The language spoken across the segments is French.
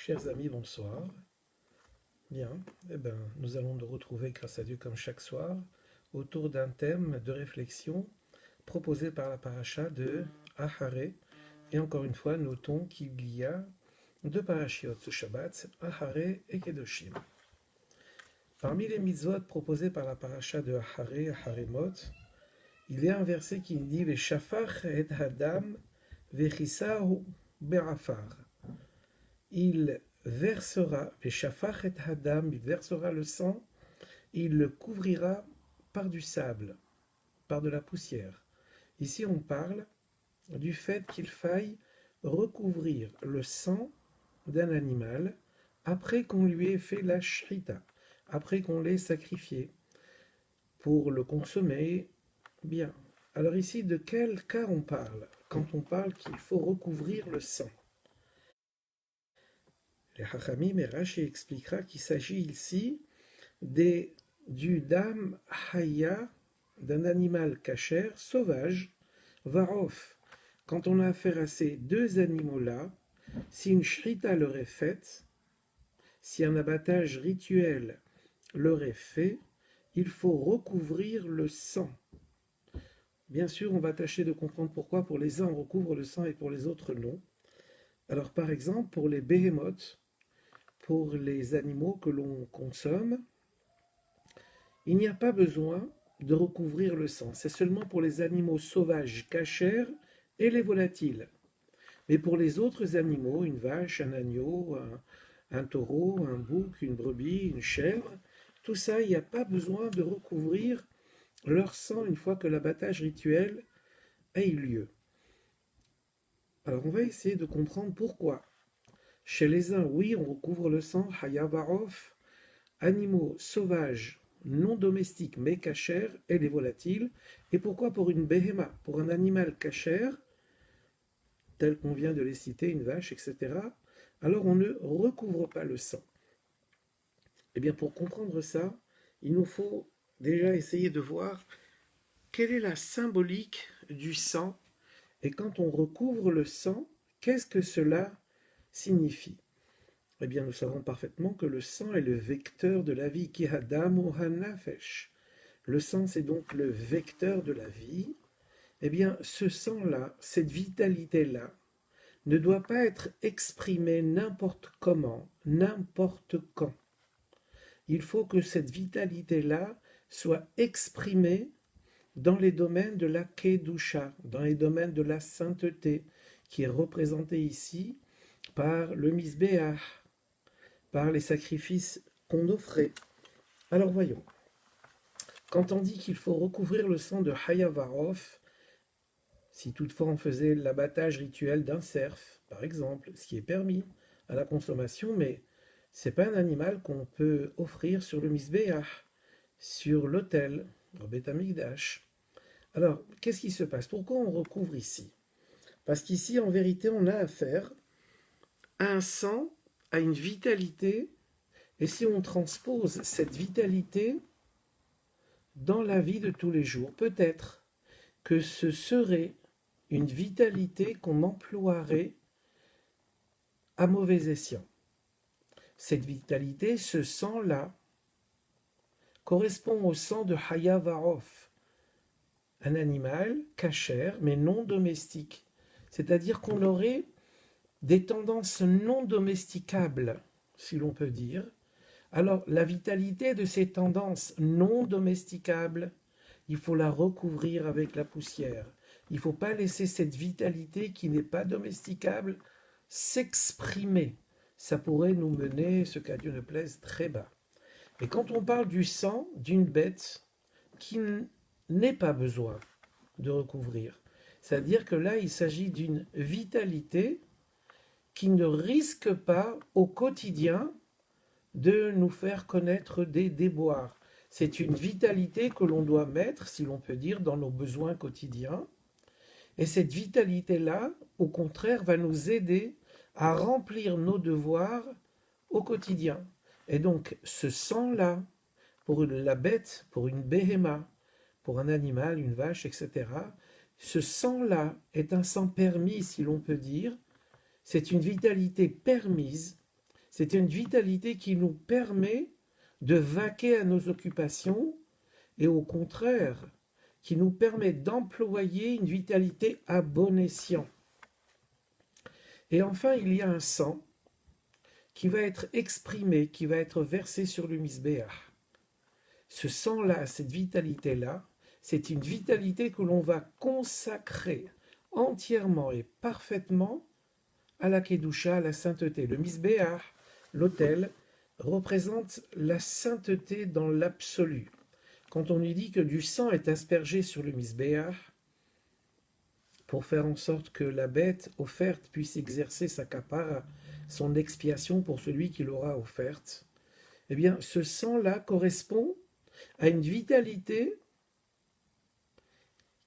Chers amis, bonsoir. Bien, nous allons nous retrouver grâce à Dieu comme chaque soir autour d'un thème de réflexion proposé par la paracha de Aharé. Et encore une fois, notons qu'il y a deux parashiot ce Shabbat, Aharé et Kedoshim. Parmi les mitzvot proposés par la paracha de Aharé, Aharemot, il y a un verset qui dit Veshafach et Hadam vechisahu be'afar. Il versera, Veshafach et Hadam, il versera le sang, il le couvrira par du sable, par de la poussière. Ici, on parle du fait qu'il faille recouvrir le sang d'un animal après qu'on lui ait fait la shrita, après qu'on l'ait sacrifié pour le consommer. Bien. Alors ici, de quel cas on parle quand on parle qu'il faut recouvrir le sang? Les Hachamim et Rashi expliquera qu'il s'agit ici du dam haya, d'un animal cachère sauvage, varof. Quand on a affaire à ces deux animaux-là, si une shrita leur est faite, si un abattage rituel leur est fait, il faut recouvrir le sang. Bien sûr, on va tâcher de comprendre pourquoi pour les uns on recouvre le sang et pour les autres non. Alors par exemple, pour les behemoths, pour les animaux que l'on consomme, il n'y a pas besoin de recouvrir le sang. C'est seulement pour les animaux sauvages cachères et les volatiles. Mais pour les autres animaux, une vache, un agneau, un taureau, un bouc, une brebis, une chèvre, tout ça, il n'y a pas besoin de recouvrir leur sang une fois que l'abattage rituel a eu lieu. Alors on va essayer de comprendre pourquoi. Chez les uns, oui, on recouvre le sang, hayavarov, animaux sauvages, non domestiques mais cachères, et les volatiles. Et pourquoi pour une behema, pour un animal cachère, tel qu'on vient de les citer, une vache, etc., alors on ne recouvre pas le sang? Eh bien, pour comprendre ça, il nous faut déjà essayer de voir quelle est la symbolique du sang, et quand on recouvre le sang, qu'est-ce que cela signifie? Eh bien, nous savons parfaitement que le sang est le vecteur de la vie, ki hadam ou hanafesh. Le sang, c'est donc le vecteur de la vie. Eh bien, ce sang-là, cette vitalité-là, ne doit pas être exprimée n'importe comment, n'importe quand. Il faut que cette vitalité-là soit exprimée dans les domaines de la kedusha, dans les domaines de la sainteté, qui est représentée ici par le misbéach, par les sacrifices qu'on offrait. Alors voyons, quand on dit qu'il faut recouvrir le sang de Hayavarov, si toutefois on faisait l'abattage rituel d'un cerf, par exemple, ce qui est permis à la consommation, mais c'est pas un animal qu'on peut offrir sur le misbéach, sur l'autel, au Beth Amikdash. Alors, qu'est-ce qui se passe? Pourquoi on recouvre ici? Parce qu'ici, en vérité, on a affaire à un sang, à une vitalité, et si on transpose cette vitalité dans la vie de tous les jours, peut-être que ce serait une vitalité qu'on emploierait à mauvais escient. Cette vitalité, ce sang-là, correspond au sang de Hayavarov, un animal cachère mais non domestique. C'est-à-dire qu'on aurait des tendances non domesticables, si l'on peut dire. Alors, la vitalité de ces tendances non domesticables, il faut la recouvrir avec la poussière. Il ne faut pas laisser cette vitalité qui n'est pas domesticable s'exprimer. Ça pourrait nous mener, ce qu'à Dieu ne plaise, très bas. Et quand on parle du sang d'une bête qui n'est pas besoin de recouvrir, c'est-à-dire que là, il s'agit d'une vitalité qui ne risque pas au quotidien de nous faire connaître des déboires. C'est une vitalité que l'on doit mettre, si l'on peut dire, dans nos besoins quotidiens. Et cette vitalité-là, au contraire, va nous aider à remplir nos devoirs au quotidien. Et donc, ce sang-là, pour la bête, pour une béhéma, pour un animal, une vache, etc., ce sang-là est un sang permis, si l'on peut dire. C'est une vitalité permise C'est une vitalité qui nous permet de vaquer à nos occupations et au contraire, qui nous permet d'employer une vitalité à bon escient. Et enfin, il y a un sang qui va être exprimé, qui va être versé sur le misbéach. Ce sang-là, cette vitalité-là, c'est une vitalité que l'on va consacrer entièrement et parfaitement à la Kedusha, à la sainteté. Le misbéach, l'autel, représente la sainteté dans l'absolu. Quand on lui dit que du sang est aspergé sur le misbéach, pour faire en sorte que la bête offerte puisse exercer sa kapara, son expiation pour celui qui l'aura offerte, eh bien, ce sang-là correspond à une vitalité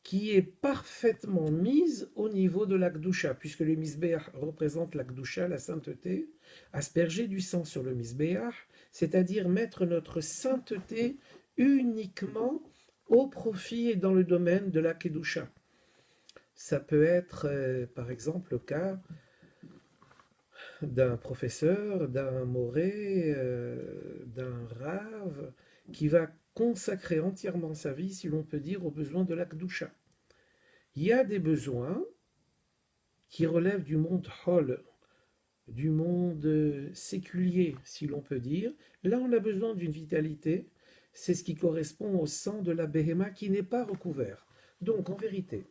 qui est parfaitement mise au niveau de l'Akdoucha, puisque le Misbéach représente l'Akdoucha, la sainteté, asperger du sang sur le Misbéach, c'est-à-dire mettre notre sainteté uniquement au profit et dans le domaine de la Kedusha. Ça peut être, par exemple, le cas d'un professeur, d'un moré, d'un rave, qui va consacrer entièrement sa vie, si l'on peut dire, aux besoins de l'Akdoucha. Il y a des besoins qui relèvent du monde hol, du monde séculier, si l'on peut dire. Là, on a besoin d'une vitalité. C'est ce qui correspond au sang de la béhéma qui n'est pas recouvert. Donc, en vérité,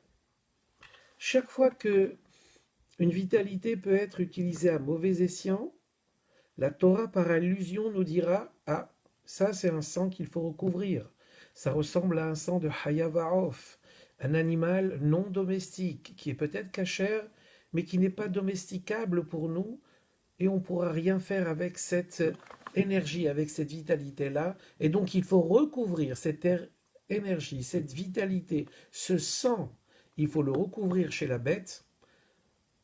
chaque fois que une vitalité peut être utilisée à mauvais escient, la Torah, par allusion, nous dira « Ah, ça c'est un sang qu'il faut recouvrir. Ça ressemble à un sang de Hayavaof, un animal non domestique, qui est peut-être cachère, mais qui n'est pas domesticable pour nous, et on ne pourra rien faire avec cette énergie, avec cette vitalité-là. Et donc il faut recouvrir cette énergie, cette vitalité, ce sang, il faut le recouvrir chez la bête,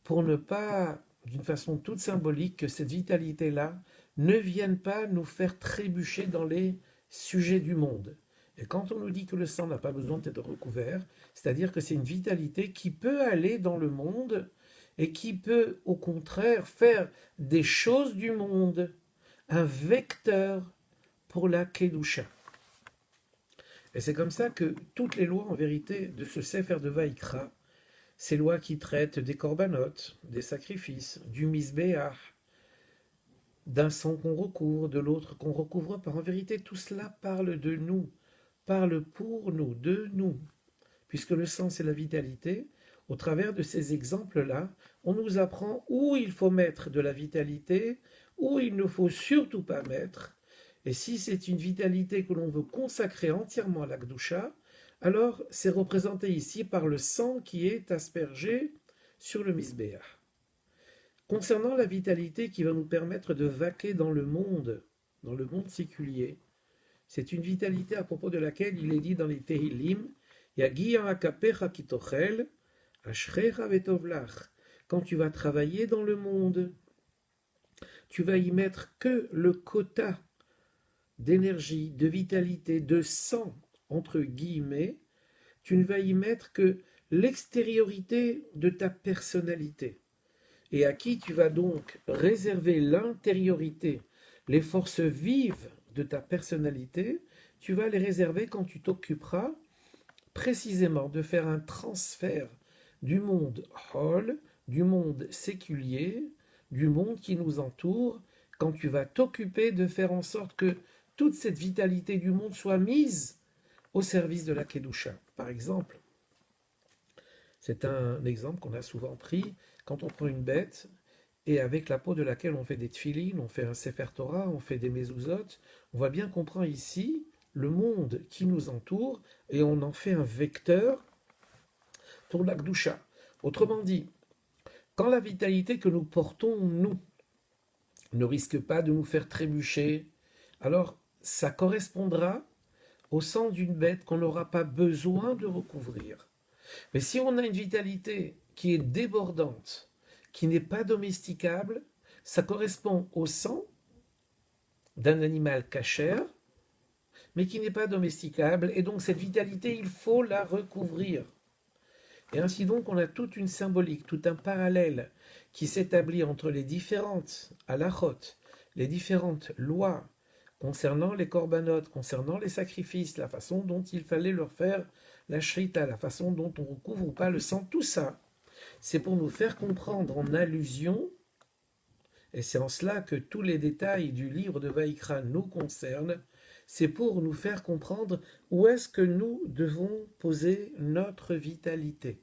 pour ne pas, d'une façon toute symbolique, que cette vitalité-là ne vienne pas nous faire trébucher dans les sujets du monde. Et quand on nous dit que le sang n'a pas besoin d'être recouvert, c'est-à-dire que c'est une vitalité qui peut aller dans le monde et qui peut, au contraire, faire des choses du monde un vecteur pour la Kedusha. Et c'est comme ça que toutes les lois, en vérité, de ce Sefer de Vaïkra, ces lois qui traitent des korbanot, des sacrifices, du misbéach, d'un sang qu'on recouvre, de l'autre qu'on recouvre pas. En vérité, tout cela parle de nous, parle pour nous, de nous. Puisque le sang, c'est la vitalité, au travers de ces exemples-là, on nous apprend où il faut mettre de la vitalité, où il ne faut surtout pas mettre. Et si c'est une vitalité que l'on veut consacrer entièrement à l'Akdoucha, alors c'est représenté ici par le sang qui est aspergé sur le misbéach. Concernant la vitalité qui va nous permettre de vaquer dans le monde séculier, c'est une vitalité à propos de laquelle il est dit dans les Tehillim, Yagia akapecha kitochel, ashrecha vetovlach. Quand tu vas travailler dans le monde, tu vas y mettre que le quota d'énergie, de vitalité, de sang, entre guillemets, tu ne vas y mettre que l'extériorité de ta personnalité. Et à qui tu vas donc réserver l'intériorité, les forces vives de ta personnalité, tu vas les réserver quand tu t'occuperas précisément de faire un transfert du monde hol, du monde séculier, du monde qui nous entoure, quand tu vas t'occuper de faire en sorte que toute cette vitalité du monde soit mise au service de la Kedusha. Par exemple, c'est un exemple qu'on a souvent pris quand on prend une bête et avec la peau de laquelle on fait des tfilines, on fait un Sefer Torah, on fait des mezuzot, on voit bien qu'on prend ici le monde qui nous entoure et on en fait un vecteur pour la Kedusha. Autrement dit, quand la vitalité que nous portons, nous, ne risque pas de nous faire trébucher, alors ça correspondra au sang d'une bête qu'on n'aura pas besoin de recouvrir. Mais si on a une vitalité qui est débordante, qui n'est pas domesticable, ça correspond au sang d'un animal cachère, mais qui n'est pas domesticable, et donc cette vitalité, il faut la recouvrir. Et ainsi donc, on a toute une symbolique, tout un parallèle qui s'établit entre les différentes halachot les différentes lois concernant les corbanotes, concernant les sacrifices, la façon dont il fallait leur faire la shrita, la façon dont on recouvre ou pas le sang, tout ça, c'est pour nous faire comprendre en allusion, et c'est en cela que tous les détails du livre de Vaïkra nous concernent, c'est pour nous faire comprendre où est-ce que nous devons poser notre vitalité.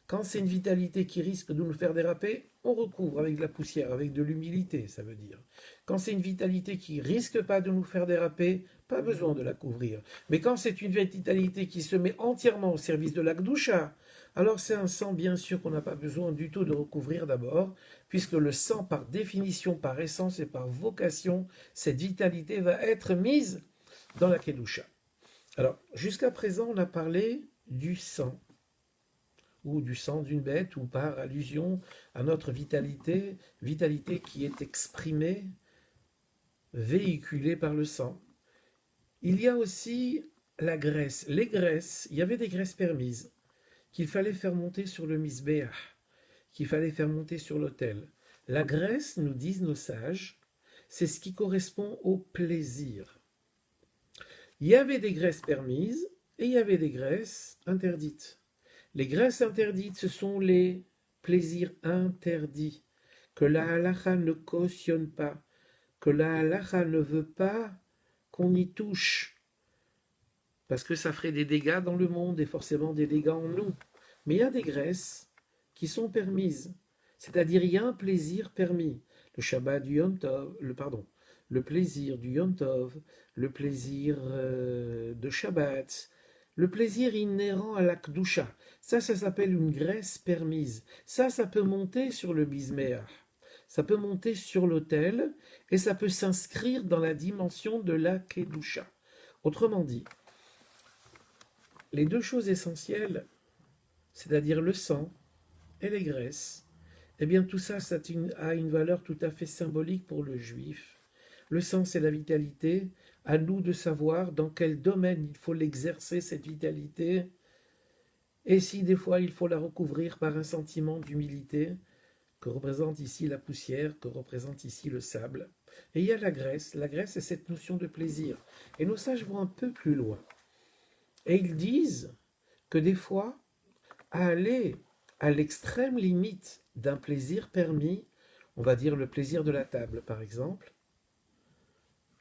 Quand c'est une vitalité qui risque de nous faire déraper, on recouvre avec de la poussière, avec de l'humilité, ça veut dire. Quand c'est une vitalité qui risque pas de nous faire déraper, pas besoin de la couvrir. Mais quand c'est une vitalité qui se met entièrement au service de la Gdusha, alors c'est un sang bien sûr qu'on n'a pas besoin du tout de recouvrir d'abord, puisque le sang par définition, par essence et par vocation, cette vitalité va être mise dans la Kedusha. Alors, jusqu'à présent, on a parlé du sang ou du sang d'une bête, ou par allusion à notre vitalité, vitalité qui est exprimée, véhiculée par le sang. Il y a aussi la graisse. Les graisses, il y avait des graisses permises qu'il fallait faire monter sur le misbéach, qu'il fallait faire monter sur l'autel. La graisse, nous disent nos sages, c'est ce qui correspond au plaisir. Il y avait des graisses permises et il y avait des graisses interdites. Les graisses interdites, ce sont les plaisirs interdits, que la halakha ne cautionne pas, que la halakha ne veut pas qu'on y touche, parce que ça ferait des dégâts dans le monde et forcément des dégâts en nous. Mais il y a des graisses qui sont permises, c'est-à-dire il y a un plaisir permis. Le Shabbat du Yom Tov, le plaisir du Yom Tov, le plaisir de Shabbat, le plaisir inhérent à la Kdusha. Ça s'appelle une graisse permise. Ça peut monter sur le bisméach. Ça peut monter sur l'autel et ça peut s'inscrire dans la dimension de la Kedusha. Autrement dit, les deux choses essentielles, c'est-à-dire le sang et les graisses, eh bien tout ça, ça a une valeur tout à fait symbolique pour le juif. Le sang, c'est la vitalité. À nous de savoir dans quel domaine il faut l'exercer, cette vitalité, et si des fois il faut la recouvrir par un sentiment d'humilité, que représente ici la poussière, que représente ici le sable. Et il y a la graisse. La graisse, c'est cette notion de plaisir. Et nos sages vont un peu plus loin. Et ils disent que des fois, aller à l'extrême limite d'un plaisir permis, on va dire le plaisir de la table par exemple.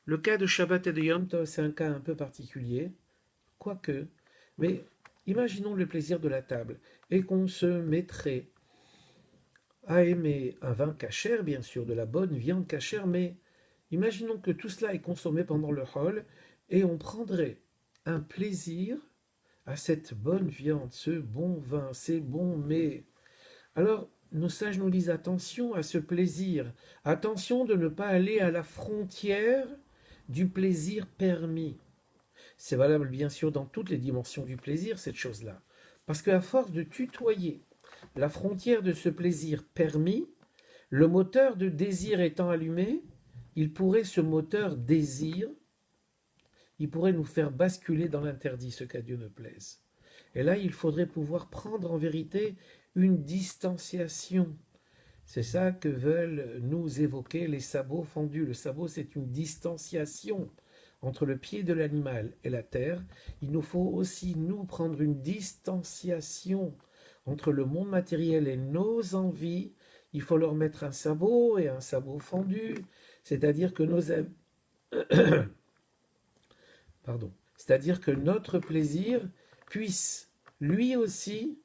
Le cas de Shabbat et de Yom Tov, c'est un cas un peu particulier, quoique, mais imaginons le plaisir de la table et qu'on se mettrait à aimer un vin cachère, bien sûr, de la bonne viande cachère, mais imaginons que tout cela est consommé pendant le hol et on prendrait un plaisir à cette bonne viande, ce bon vin, ces bons mets. Alors, nos sages nous disent attention à ce plaisir, attention de ne pas aller à la frontière du plaisir permis. C'est valable bien sûr dans toutes les dimensions du plaisir, cette chose-là. Parce qu'à force de tutoyer la frontière de ce plaisir permis, le moteur de désir étant allumé, ce moteur désir, il pourrait nous faire basculer dans l'interdit, ce qu'à Dieu ne plaise. Et là, il faudrait pouvoir prendre en vérité une distanciation. C'est ça que veulent nous évoquer les sabots fendus. Le sabot, c'est une distanciation entre le pied de l'animal et la terre. Il nous faut aussi, nous, prendre une distanciation entre le monde matériel et nos envies. Il faut leur mettre un sabot et un sabot fendu. C'est-à-dire que c'est-à-dire que notre plaisir puisse, lui aussi,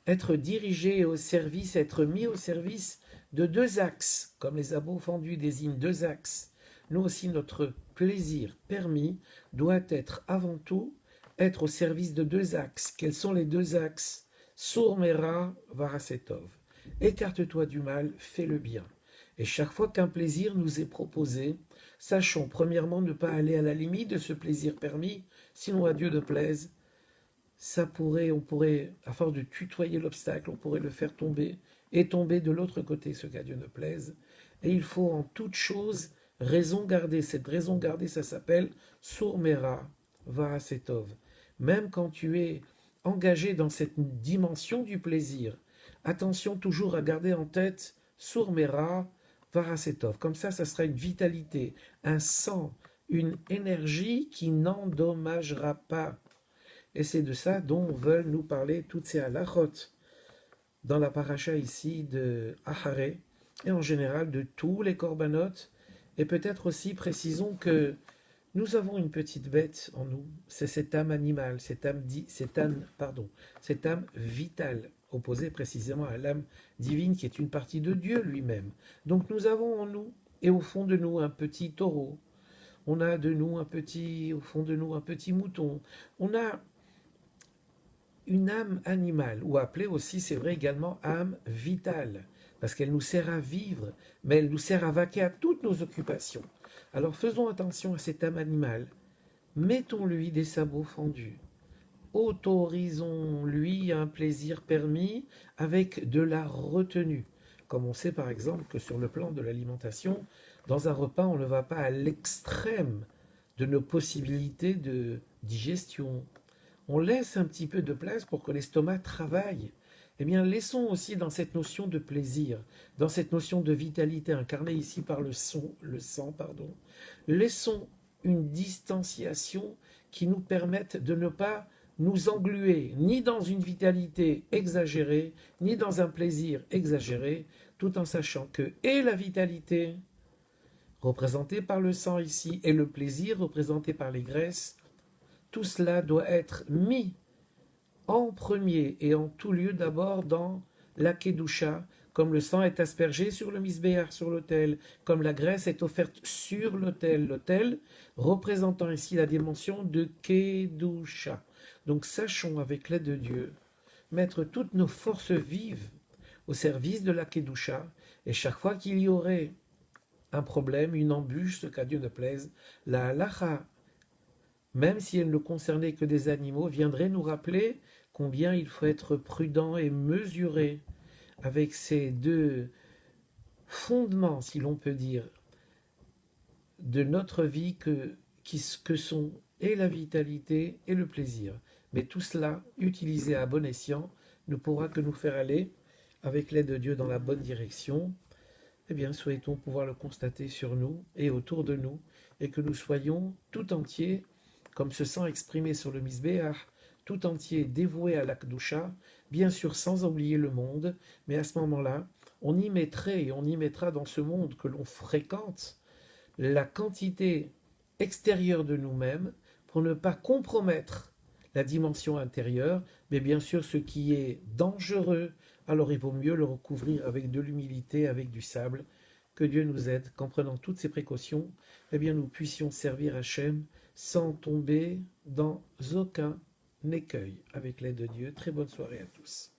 être dirigé au service, être mis au service de deux axes, comme les sabots fendus désignent deux axes. Nous aussi, notre plaisir permis doit être avant tout être au service de deux axes. Quels sont les deux axes? Sour mera varasetov. Écarte-toi du mal, fais le bien. Et chaque fois qu'un plaisir nous est proposé, sachons premièrement ne pas aller à la limite de ce plaisir permis, sinon à Dieu ne plaise. On pourrait, à force de tutoyer l'obstacle, on pourrait le faire tomber et tomber de l'autre côté, ce qu'à Dieu ne plaise. Et il faut en toute chose raison garder. Cette raison gardée, ça s'appelle Sourmera Varasetov. Même quand tu es engagé dans cette dimension du plaisir, attention toujours à garder en tête Sourmera Varasetov. Comme ça sera une vitalité, un sang, une énergie qui n'endommagera pas. Et c'est de ça dont veulent nous parler toutes ces halachot dans la paracha ici de Aharé, et en général de tous les korbanot. Et peut-être aussi précisons que nous avons une petite bête en nous, c'est cette âme animale, cette âme vitale, opposée précisément à l'âme divine qui est une partie de Dieu lui-même. Donc nous avons en nous et au fond de nous un petit taureau, on a de nous au fond de nous un petit mouton, on a une âme animale, ou appelée aussi, c'est vrai également, âme vitale, parce qu'elle nous sert à vivre, mais elle nous sert à vaquer à toutes nos occupations. Alors faisons attention à cette âme animale, mettons-lui des sabots fendus, autorisons-lui un plaisir permis avec de la retenue. Comme on sait par exemple que sur le plan de l'alimentation, dans un repas, on ne va pas à l'extrême de nos possibilités de digestion. On laisse un petit peu de place pour que l'estomac travaille. Eh bien, laissons aussi dans cette notion de plaisir, dans cette notion de vitalité incarnée ici par le sang, laissons une distanciation qui nous permette de ne pas nous engluer ni dans une vitalité exagérée, ni dans un plaisir exagéré, tout en sachant que et la vitalité, représentée par le sang ici, et le plaisir, représenté par les graisses, tout cela doit être mis en premier et en tout lieu d'abord dans la Kedusha, comme le sang est aspergé sur le misbéach, sur l'autel, comme la graisse est offerte sur l'autel représentant ici la dimension de Kedusha. Donc sachons avec l'aide de Dieu mettre toutes nos forces vives au service de la Kedusha, et chaque fois qu'il y aurait un problème, une embûche, ce qu'à Dieu ne plaise, la halacha, même si elle ne concernait que des animaux, viendrait nous rappeler combien il faut être prudent et mesuré avec ces deux fondements, si l'on peut dire, de notre vie que sont et la vitalité et le plaisir. Mais tout cela, utilisé à bon escient, ne pourra que nous faire aller, avec l'aide de Dieu, dans la bonne direction. Eh bien, souhaitons pouvoir le constater sur nous et autour de nous, et que nous soyons tout entiers, comme ce sang exprimé sur le misbéach, tout entier dévoué à l'Akdoucha, bien sûr sans oublier le monde, mais à ce moment-là, on y mettrait et on y mettra dans ce monde que l'on fréquente la quantité extérieure de nous-mêmes pour ne pas compromettre la dimension intérieure, mais bien sûr ce qui est dangereux, alors il vaut mieux le recouvrir avec de l'humilité, avec du sable. Que Dieu nous aide, qu'en prenant toutes ces précautions, eh bien nous puissions servir Hachem sans tomber dans aucun écueil. Avec l'aide de Dieu, très bonne soirée à tous.